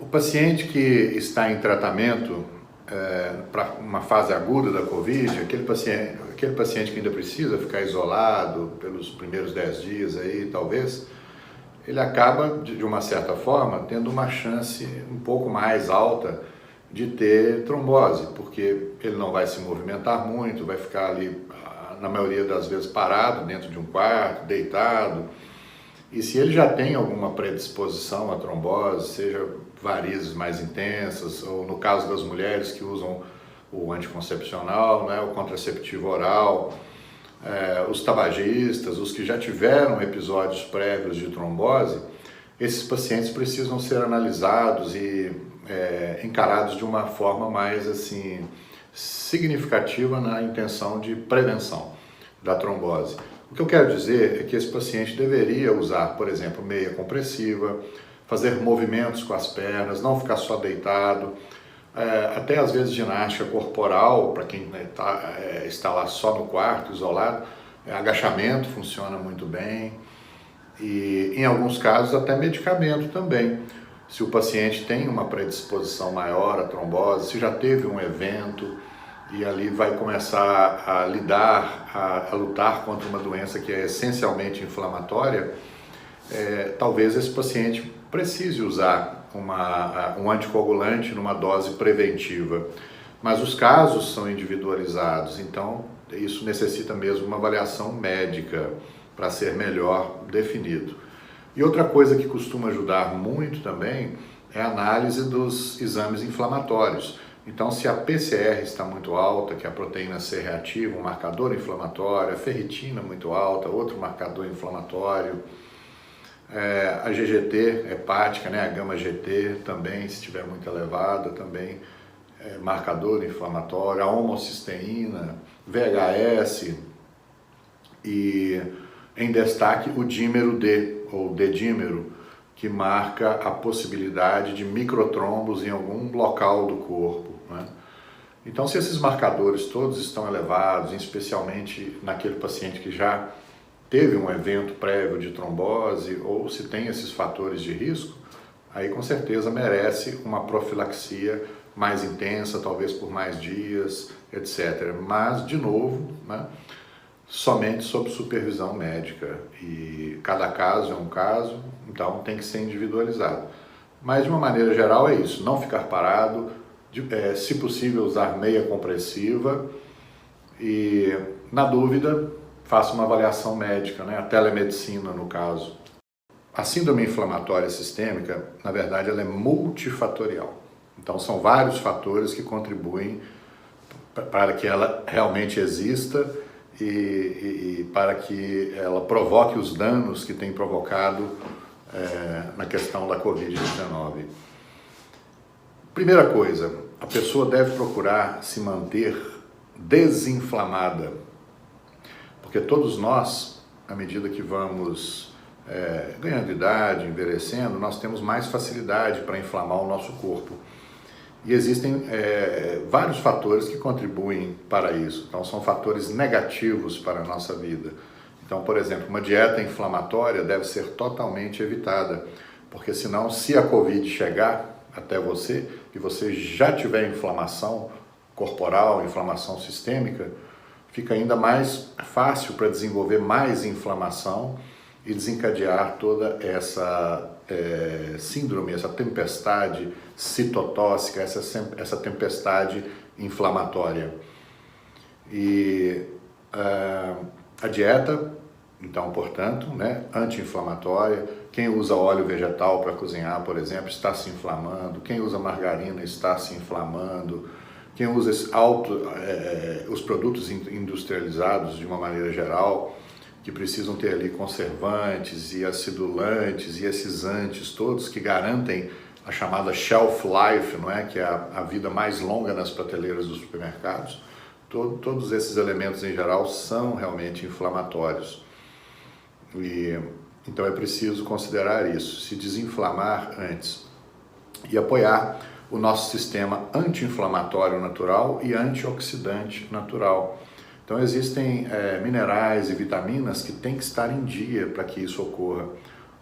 paciente que está em tratamento para uma fase aguda da Covid, aquele paciente que ainda precisa ficar isolado pelos primeiros 10 dias aí, talvez, ele acaba, de uma certa forma, tendo uma chance um pouco mais alta de ter trombose, porque ele não vai se movimentar muito, vai ficar ali, na maioria das vezes, parado dentro de um quarto, deitado. E se ele já tem alguma predisposição à trombose, seja varizes mais intensas, ou no caso das mulheres que usam o anticoncepcional, né, o contraceptivo oral, os tabagistas, os que já tiveram episódios prévios de trombose, esses pacientes precisam ser analisados e encarados de uma forma mais assim significativa na intenção de prevenção da trombose. O que eu quero dizer é que esse paciente deveria usar, por exemplo, meia compressiva, fazer movimentos com as pernas, não ficar só deitado, até às vezes ginástica corporal, para quem está lá só no quarto, isolado, agachamento funciona muito bem e em alguns casos até medicamento também. Se o paciente tem uma predisposição maior à trombose, se já teve um evento e ali vai começar a lutar contra uma doença que é essencialmente inflamatória, talvez esse paciente precise usar um anticoagulante numa dose preventiva. Mas os casos são individualizados, então isso necessita mesmo uma avaliação médica para ser melhor definido. E outra coisa que costuma ajudar muito também é a análise dos exames inflamatórios. Então, se a PCR está muito alta, que é a proteína C reativa, um marcador inflamatório, a ferritina muito alta, outro marcador inflamatório, a GGT hepática, né, a gama-GT também, se estiver muito elevada, também marcador inflamatório, a homocisteína, VHS e, em destaque, o dímero D, ou D-dímero, que marca a possibilidade de microtrombos em algum local do corpo, né? Então, se esses marcadores todos estão elevados, especialmente naquele paciente que já teve um evento prévio de trombose, ou se tem esses fatores de risco, aí com certeza merece uma profilaxia mais intensa, talvez por mais dias, etc. Mas, de novo, né, somente sob supervisão médica, e cada caso é um caso, então tem que ser individualizado. Mas de uma maneira geral é isso, não ficar parado, se possível usar meia compressiva e, na dúvida, faça uma avaliação médica, né, a telemedicina no caso. A síndrome inflamatória sistêmica, na verdade, ela é multifatorial. Então são vários fatores que contribuem para que ela realmente exista e para que ela provoque os danos que tem provocado na questão da Covid-19. Primeira coisa, a pessoa deve procurar se manter desinflamada, porque todos nós, à medida que vamos ganhando idade, envelhecendo, nós temos mais facilidade para inflamar o nosso corpo. E existem vários fatores que contribuem para isso. Então, são fatores negativos para a nossa vida. Então, por exemplo, uma dieta inflamatória deve ser totalmente evitada, porque senão, se a Covid chegar até você e você já tiver inflamação corporal, inflamação sistêmica, fica ainda mais fácil para desenvolver mais inflamação e desencadear toda essa síndrome, essa tempestade citotóxica, essa tempestade inflamatória. E a dieta, então, portanto, né, anti-inflamatória, quem usa óleo vegetal para cozinhar, por exemplo, está se inflamando, quem usa margarina está se inflamando, quem usa os produtos industrializados de uma maneira geral, que precisam ter ali conservantes e acidulantes e esses antes todos que garantem a chamada shelf life, não é? Que é a vida mais longa nas prateleiras dos supermercados. Todos esses elementos em geral são realmente inflamatórios. Então é preciso considerar isso, se desinflamar antes e apoiar o nosso sistema anti-inflamatório natural e antioxidante natural. Então existem minerais e vitaminas que têm que estar em dia para que isso ocorra.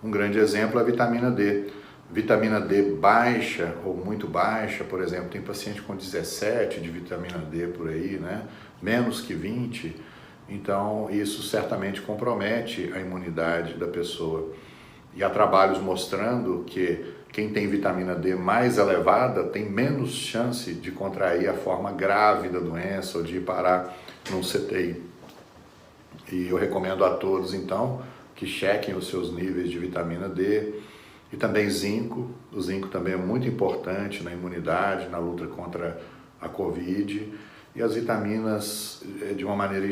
Um grande exemplo é a vitamina D. Vitamina D baixa ou muito baixa, por exemplo, tem paciente com 17 de vitamina D por aí, né? Menos que 20, então isso certamente compromete a imunidade da pessoa. E há trabalhos mostrando que quem tem vitamina D mais elevada tem menos chance de contrair a forma grave da doença ou de ir parar num CTI. E eu recomendo a todos, então, que chequem os seus níveis de vitamina D e também zinco. O zinco também é muito importante na imunidade, na luta contra a Covid. E as vitaminas, de uma maneira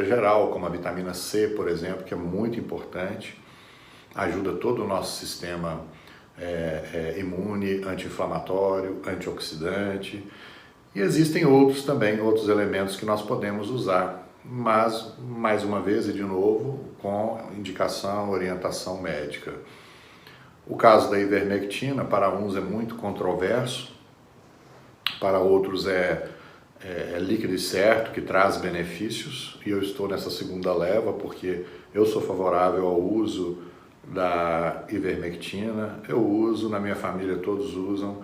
geral, como a vitamina C, por exemplo, que é muito importante, ajuda todo o nosso sistema imune, anti-inflamatório, antioxidante. E existem outros também, outros elementos que nós podemos usar, mas, mais uma vez e de novo, com indicação, orientação médica. O caso da ivermectina, para uns é muito controverso, para outros é líquido e certo, que traz benefícios, e eu estou nessa segunda leva porque eu sou favorável ao uso da ivermectina, eu uso, na minha família todos usam,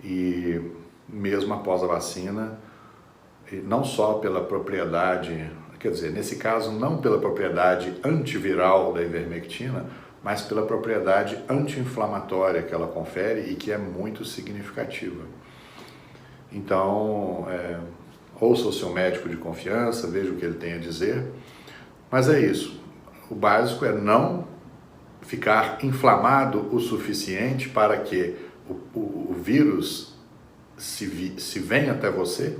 e mesmo após a vacina, e não só pela propriedade, quer dizer, nesse caso não pela propriedade antiviral da ivermectina, mas pela propriedade anti-inflamatória que ela confere e que é muito significativa. Então, ouça o seu médico de confiança, veja o que ele tem a dizer, mas é isso. O básico é não ficar inflamado o suficiente para que o vírus se venha até você,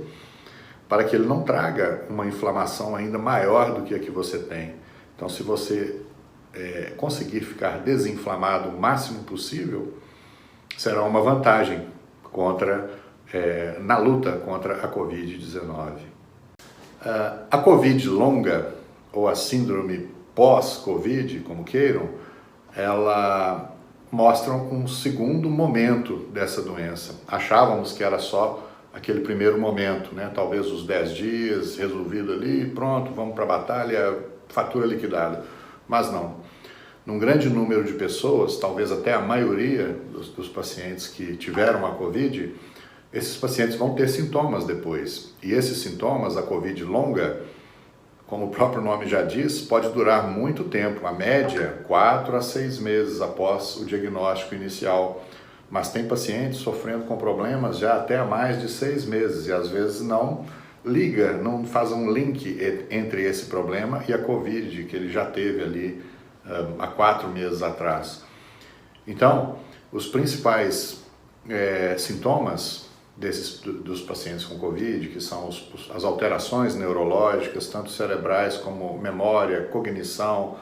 para que ele não traga uma inflamação ainda maior do que a que você tem. Então, se você conseguir ficar desinflamado o máximo possível, será uma vantagem na luta contra a Covid-19. A Covid longa, ou a síndrome pós-Covid, como queiram, ela mostra um segundo momento dessa doença. Achávamos que era só aquele primeiro momento, né? Talvez os 10 dias, resolvido ali, pronto, vamos para a batalha, fatura liquidada. Mas não. Num grande número de pessoas, talvez até a maioria dos pacientes que tiveram a Covid, esses pacientes vão ter sintomas depois. E esses sintomas, a Covid longa, como o próprio nome já diz, pode durar muito tempo, a média 4 a 6 meses após o diagnóstico inicial. Mas tem pacientes sofrendo com problemas já até há mais de 6 meses e às vezes não liga, não faz um link entre esse problema e a Covid que ele já teve ali há 4 meses atrás. Então, os principais sintomas dos pacientes com Covid, que são as alterações neurológicas, tanto cerebrais como memória, cognição,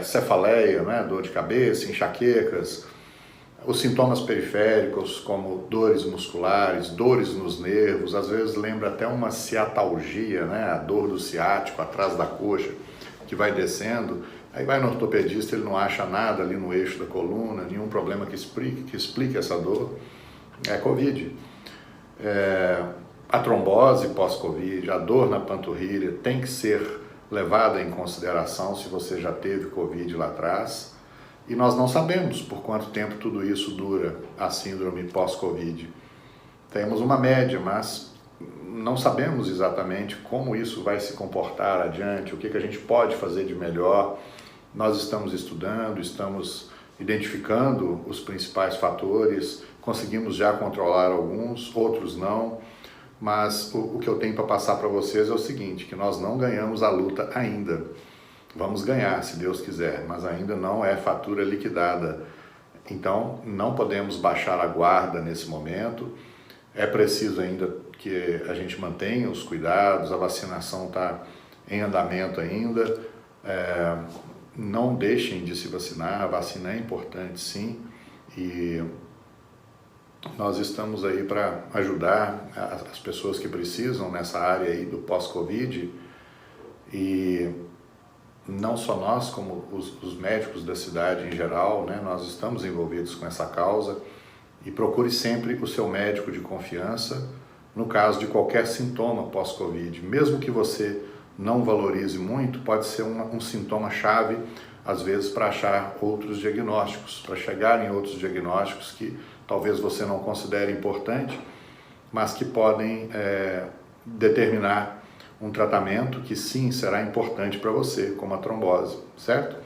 cefaleia, né, dor de cabeça, enxaquecas, os sintomas periféricos como dores musculares, dores nos nervos, às vezes lembra até uma ciatalgia, né, a dor do ciático atrás da coxa, que vai descendo, aí vai no ortopedista, ele não acha nada ali no eixo da coluna, nenhum problema que explique essa dor, é Covid. A trombose pós-Covid, a dor na panturrilha tem que ser levada em consideração se você já teve Covid lá atrás. E nós não sabemos por quanto tempo tudo isso dura, a síndrome pós-Covid. Temos uma média, mas não sabemos exatamente como isso vai se comportar adiante, o que a gente pode fazer de melhor. Nós estamos estudando, estamos identificando os principais fatores, conseguimos já controlar alguns, outros não, mas o que eu tenho para passar para vocês é o seguinte, que nós não ganhamos a luta ainda. Vamos ganhar, se Deus quiser, mas ainda não é fatura liquidada. Então, não podemos baixar a guarda nesse momento. É preciso ainda que a gente mantenha os cuidados, a vacinação está em andamento ainda. Não deixem de se vacinar, a vacina é importante sim, e nós estamos aí para ajudar as pessoas que precisam nessa área aí do pós-Covid, e não só nós, como os médicos da cidade em geral, né, nós estamos envolvidos com essa causa, e procure sempre o seu médico de confiança no caso de qualquer sintoma pós-Covid. Mesmo que você não valorize muito, pode ser um sintoma-chave às vezes para achar outros diagnósticos, para chegar em outros diagnósticos que talvez você não considere importante, mas que podem determinar um tratamento que sim será importante para você, como a trombose, certo?